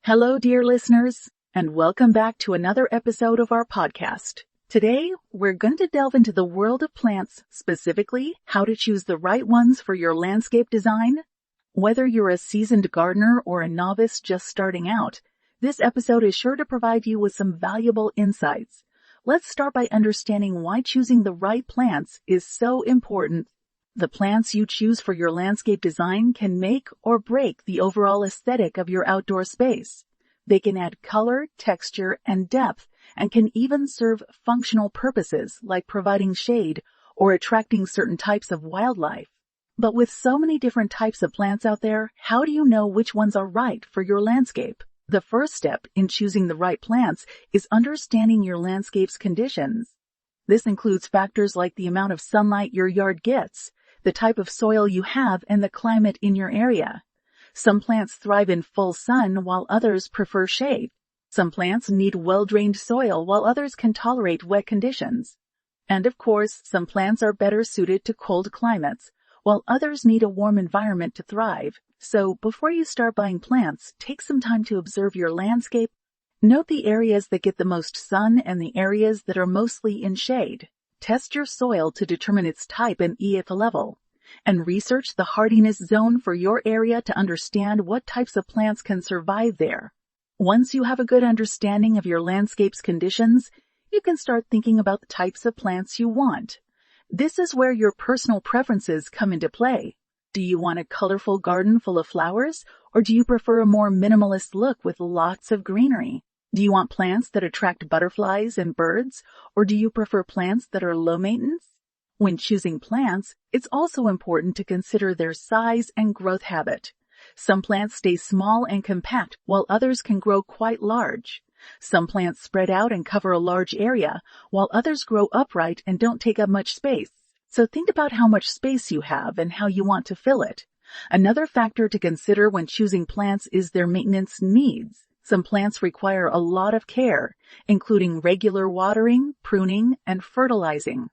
Hello, dear listeners, and welcome back to another episode of our podcast. Today, we're going to delve into the world of plants, specifically how to choose the right ones for your landscape design. Whether you're a seasoned gardener or a novice just starting out, this episode is sure to provide you with some valuable insights. Let's start by understanding why choosing the right plants is so important. The plants you choose for your landscape design can make or break the overall aesthetic of your outdoor space. They can add color, texture, and depth, and can even serve functional purposes like providing shade or attracting certain types of wildlife. But with so many different types of plants out there, how do you know which ones are right for your landscape? The first step in choosing the right plants is understanding your landscape's conditions. This includes factors like the amount of sunlight your yard gets, the type of soil you have, and the climate in your area. Some plants thrive in full sun while others prefer shade. Some plants need well-drained soil while others can tolerate wet conditions. And of course, some plants are better suited to cold climates, while others need a warm environment to thrive. So before you start buying plants, take some time to observe your landscape. Note the areas that get the most sun and the areas that are mostly in shade. Test your soil to determine its type and pH level, and research the hardiness zone for your area to understand what types of plants can survive there. Once you have a good understanding of your landscape's conditions, you can start thinking about the types of plants you want. This is where your personal preferences come into play. Do you want a colorful garden full of flowers, or do you prefer a more minimalist look with lots of greenery? Do you want plants that attract butterflies and birds, or do you prefer plants that are low maintenance? When choosing plants, it's also important to consider their size and growth habit. Some plants stay small and compact, while others can grow quite large. Some plants spread out and cover a large area, while others grow upright and don't take up much space. So think about how much space you have and how you want to fill it. Another factor to consider when choosing plants is their maintenance needs. Some plants require a lot of care, including regular watering, pruning, and fertilizing.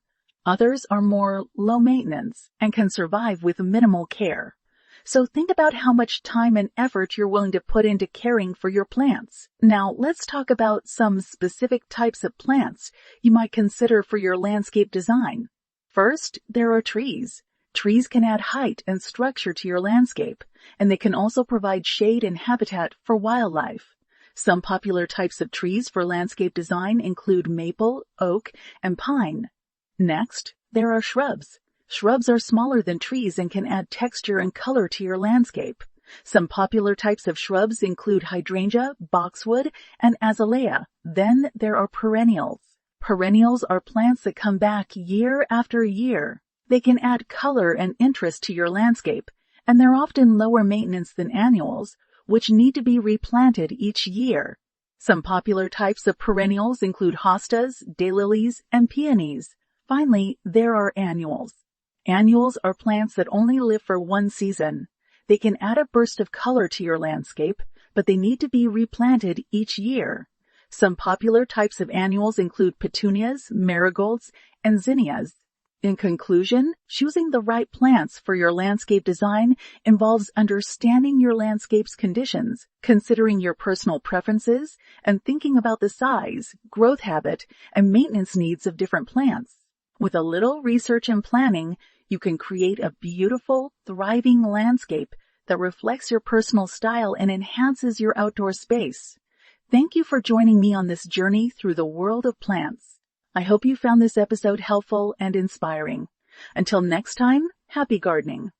Others are more low maintenance and can survive with minimal care. So think about how much time and effort you're willing to put into caring for your plants. Now, let's talk about some specific types of plants you might consider for your landscape design. First, there are trees. Trees can add height and structure to your landscape, and they can also provide shade and habitat for wildlife. Some popular types of trees for landscape design include maple, oak, and pine. Next, there are shrubs. Shrubs are smaller than trees and can add texture and color to your landscape. Some popular types of shrubs include hydrangea, boxwood, and azalea. Then there are perennials. Perennials are plants that come back year after year. They can add color and interest to your landscape, and they're often lower maintenance than annuals, which need to be replanted each year. Some popular types of perennials include hostas, daylilies, and peonies. Finally, there are annuals. Annuals are plants that only live for one season. They can add a burst of color to your landscape, but they need to be replanted each year. Some popular types of annuals include petunias, marigolds, and zinnias. In conclusion, choosing the right plants for your landscape design involves understanding your landscape's conditions, considering your personal preferences, and thinking about the size, growth habit, and maintenance needs of different plants. With a little research and planning, you can create a beautiful, thriving landscape that reflects your personal style and enhances your outdoor space. Thank you for joining me on this journey through the world of plants. I hope you found this episode helpful and inspiring. Until next time, happy gardening.